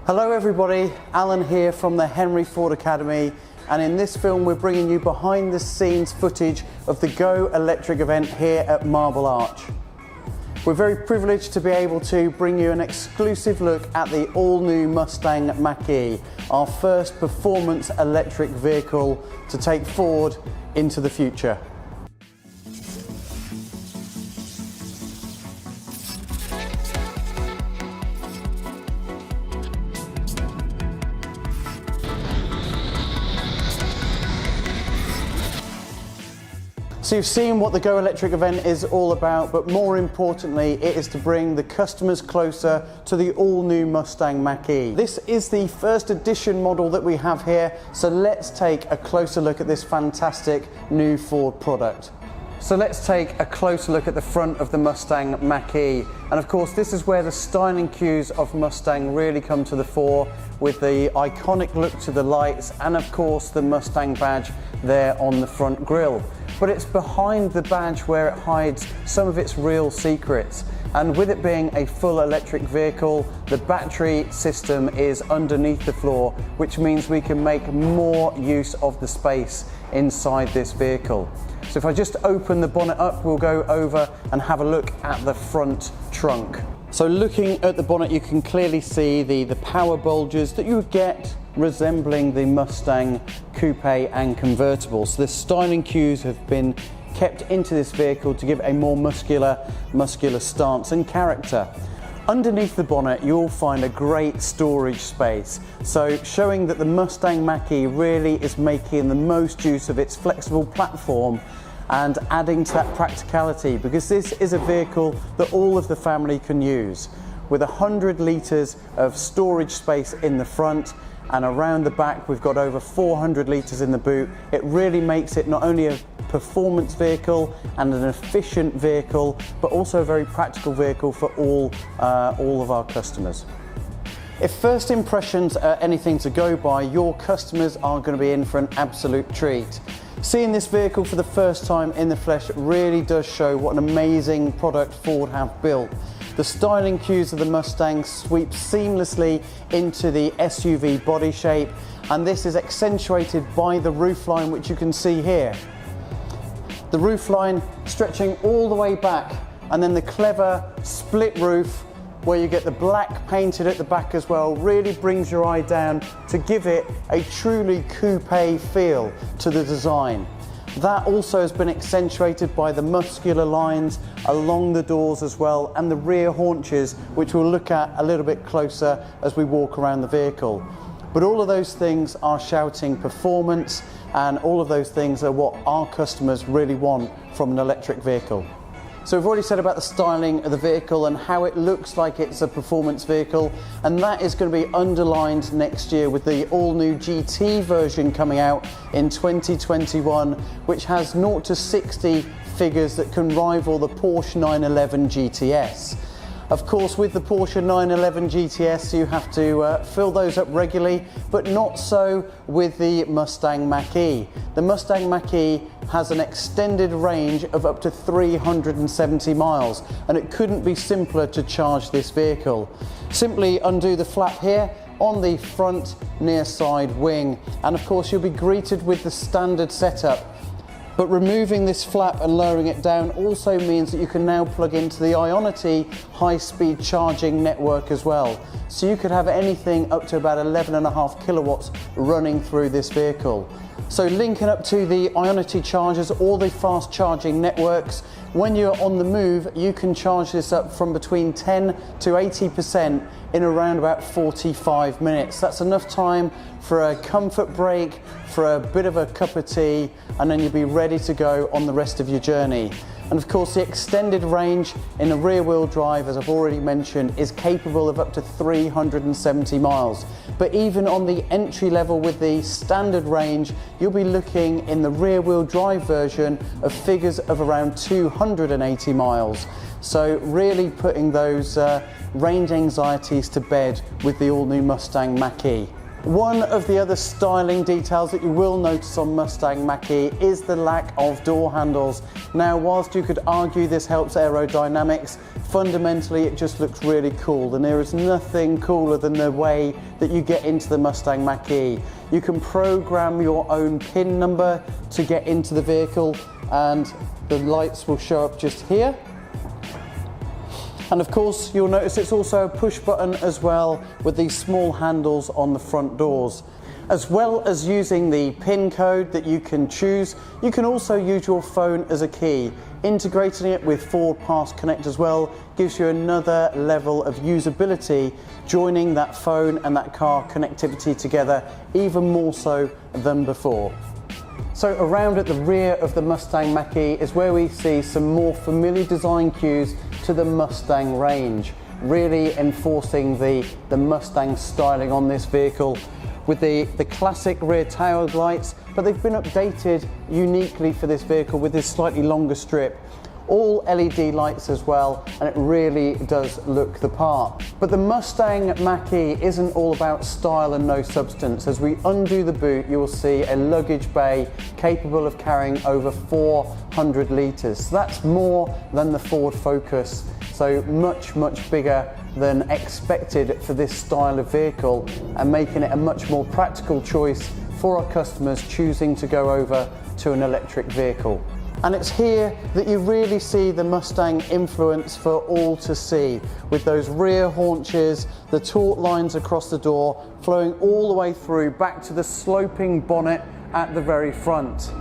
Hello everybody, Alan here from the Henry Ford Academy, and in this film we're bringing you behind the scenes footage of the Go Electric event here at Marble Arch. We're very privileged to be able to bring you an exclusive look at the all-new Mustang Mach-E, our first performance electric vehicle to take Ford into the future. So you've seen what the Go Electric event is all about, but more importantly, it is to bring the customers closer to the all-new Mustang Mach-E. This is the first edition model that we have here, so let's take a closer look at this fantastic new Ford product. So let's take a closer look at the front of the Mustang Mach-E. And of course, this is where the styling cues of Mustang really come to the fore, with the iconic look to the lights and of course the Mustang badge there on the front grille. But it's behind the badge where it hides some of its real secrets. And with it being a full electric vehicle, the battery system is underneath the floor, which means we can make more use of the space inside this vehicle. So if I just open the bonnet up, we'll go over and have a look at the front trunk. So looking at the bonnet, you can clearly see the power bulges that you would get resembling the Mustang Coupe and convertible. So the styling cues have been kept into this vehicle to give a more muscular stance and character. Underneath the bonnet, you'll find a great storage space. So showing that the Mustang Mach-E really is making the most use of its flexible platform and adding to that practicality, because this is a vehicle that all of the family can use. With 100 litres of storage space in the front, and around the back we've got over 400 litres in the boot. It really makes it not only a performance vehicle and an efficient vehicle, but also a very practical vehicle for all of our customers. If first impressions are anything to go by, your customers are going to be in for an absolute treat. Seeing this vehicle for the first time in the flesh really does show what an amazing product Ford have built. The styling cues of the Mustang sweep seamlessly into the SUV body shape, and this is accentuated by the roofline, which you can see here. The roofline stretching all the way back, and then the clever split roof where you get the black painted at the back as well really brings your eye down to give it a truly coupe feel to the design. That also has been accentuated by the muscular lines along the doors as well, and the rear haunches, which we'll look at a little bit closer as we walk around the vehicle. But all of those things are shouting performance, and all of those things are what our customers really want from an electric vehicle. So we've already said about the styling of the vehicle and how it looks like it's a performance vehicle, and that is going to be underlined next year with the all-new GT version coming out in 2021, which has 0 to 60 figures that can rival the Porsche 911 GTS. Of course, with the Porsche 911 GTS, you have to fill those up regularly, but not so with the Mustang Mach-E. The Mustang Mach-E has an extended range of up to 370 miles, and it couldn't be simpler to charge this vehicle. Simply undo the flap here on the front near side wing, and of course you'll be greeted with the standard setup. But removing this flap and lowering it down also means that you can now plug into the Ionity high-speed charging network as well. So you could have anything up to about 11.5 kilowatts running through this vehicle. So linking up to the Ionity chargers or the fast charging networks, when you're on the move, you can charge this up from between 10 to 80% in around about 45 minutes. That's enough time for a comfort break, for a bit of a cup of tea, and then you'll be ready to go on the rest of your journey. And of course, the extended range in the rear-wheel drive, as I've already mentioned, is capable of up to 370 miles. But even on the entry level with the standard range, you'll be looking in the rear-wheel drive version of figures of around 280 miles. So really putting those range anxieties to bed with the all-new Mustang Mach-E. One of the other styling details that you will notice on Mustang Mach-E is the lack of door handles. Now, whilst you could argue this helps aerodynamics, fundamentally it just looks really cool, and there is nothing cooler than the way that you get into the Mustang Mach-E. You can program your own PIN number to get into the vehicle, and the lights will show up just here. And of course, you'll notice it's also a push button as well, with these small handles on the front doors. As well as using the PIN code that you can choose, you can also use your phone as a key. Integrating it with Ford Pass Connect as well gives you another level of usability, joining that phone and that car connectivity together even more so than before. So around at the rear of the Mustang Mach-E is where we see some more familiar design cues to the Mustang range, really enforcing the Mustang styling on this vehicle with the classic rear tail lights, but they've been updated uniquely for this vehicle with this slightly longer strip. All LED lights as well, and it really does look the part. But the Mustang Mach-E isn't all about style and no substance. As we undo the boot, you will see a luggage bay capable of carrying over 400 litres. So that's more than the Ford Focus, so much bigger than expected for this style of vehicle, and making it a much more practical choice for our customers choosing to go over to an electric vehicle. And it's here that you really see the Mustang influence for all to see, with those rear haunches, the taut lines across the door, flowing all the way through back to the sloping bonnet at the very front.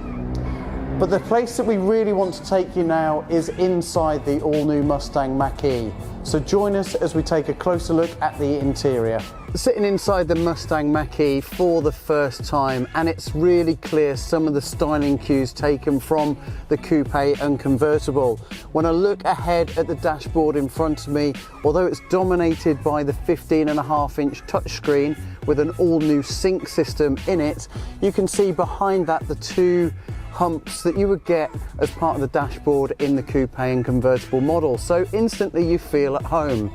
But the place that we really want to take you now is inside the all-new Mustang Mach-E. So join us as we take a closer look at the interior. Sitting inside the Mustang Mach-E for the first time, and it's really clear some of the styling cues taken from the coupe and convertible. When I look ahead at the dashboard in front of me, although it's dominated by the 15.5-inch touchscreen with an all-new sync system in it, you can see behind that the two humps that you would get as part of the dashboard in the coupe and convertible model, so instantly you feel at home.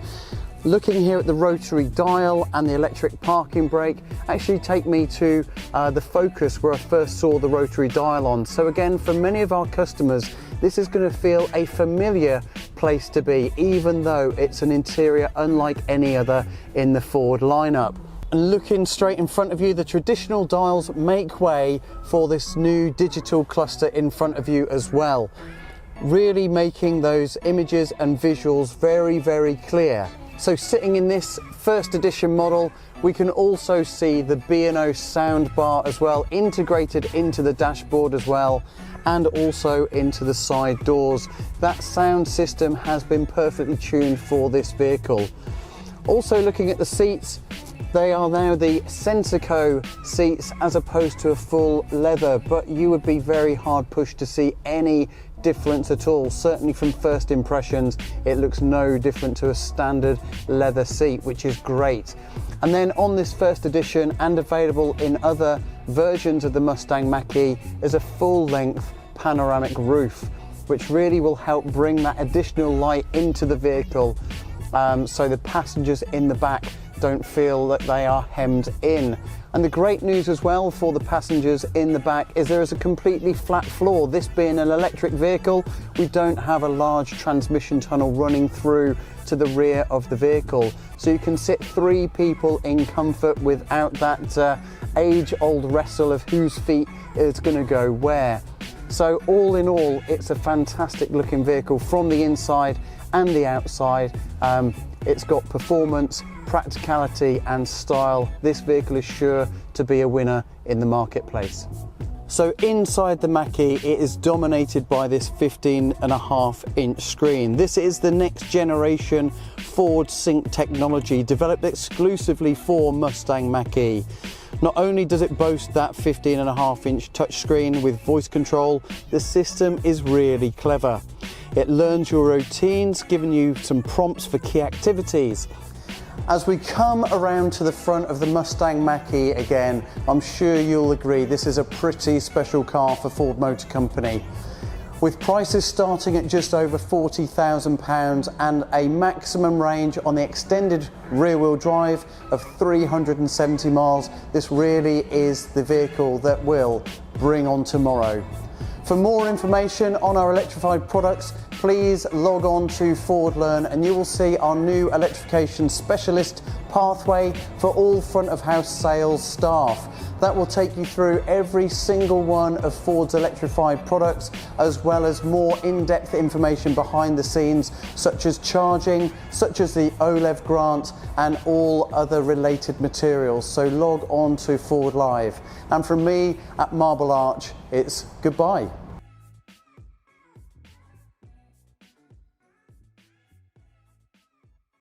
Looking here at the rotary dial and the electric parking brake actually take me to the Focus, where I first saw the rotary dial on. So again, for many of our customers, this is going to feel a familiar place to be, even though it's an interior unlike any other in the Ford lineup. And looking straight in front of you, the traditional dials make way for this new digital cluster in front of you as well, really making those images and visuals very clear. So sitting in this first edition model, we can also see the B&O sound bar as well, integrated into the dashboard as well, and also into the side doors. That sound system has been perfectly tuned for this vehicle. Also looking at the seats, they are now the Sensico seats as opposed to a full leather, but you would be very hard pushed to see any difference at all. Certainly from first impressions, it looks no different to a standard leather seat, which is great. And then on this first edition, and available in other versions of the Mustang Mach-E, is a full-length panoramic roof, which really will help bring that additional light into the vehicle, so the passengers in the back don't feel that they are hemmed in. And the great news as well for the passengers in the back is there is a completely flat floor. This being an electric vehicle, we don't have a large transmission tunnel running through to the rear of the vehicle. So you can sit 3 people in comfort without that age-old wrestle of whose feet is going to go where. So all in all, it's a fantastic looking vehicle from the inside and the outside. It's got performance, practicality and style. This vehicle is sure to be a winner in the marketplace. So inside the Mach-E, it is dominated by this 15.5-inch screen. This is the next generation Ford Sync technology, developed exclusively for Mustang Mach-E. Not only does it boast that 15.5-inch touchscreen with voice control, the system is really clever. It learns your routines, giving you some prompts for key activities. As we come around to the front of the Mustang Mach-E again, I'm sure you'll agree this is a pretty special car for Ford Motor Company. with prices starting at just over £40,000 and a maximum range on the extended rear-wheel drive of 370 miles. This really is the vehicle that will bring on tomorrow. For more information on our electrified products, please log on to Ford Learn and you will see our new electrification specialist pathway for all front of house sales staff. That will take you through every single one of Ford's electrified products, as well as more in-depth information behind the scenes, such as charging, such as the OLEV grant and all other related materials. So log on to Ford Live. And from me at Marble Arch, it's goodbye.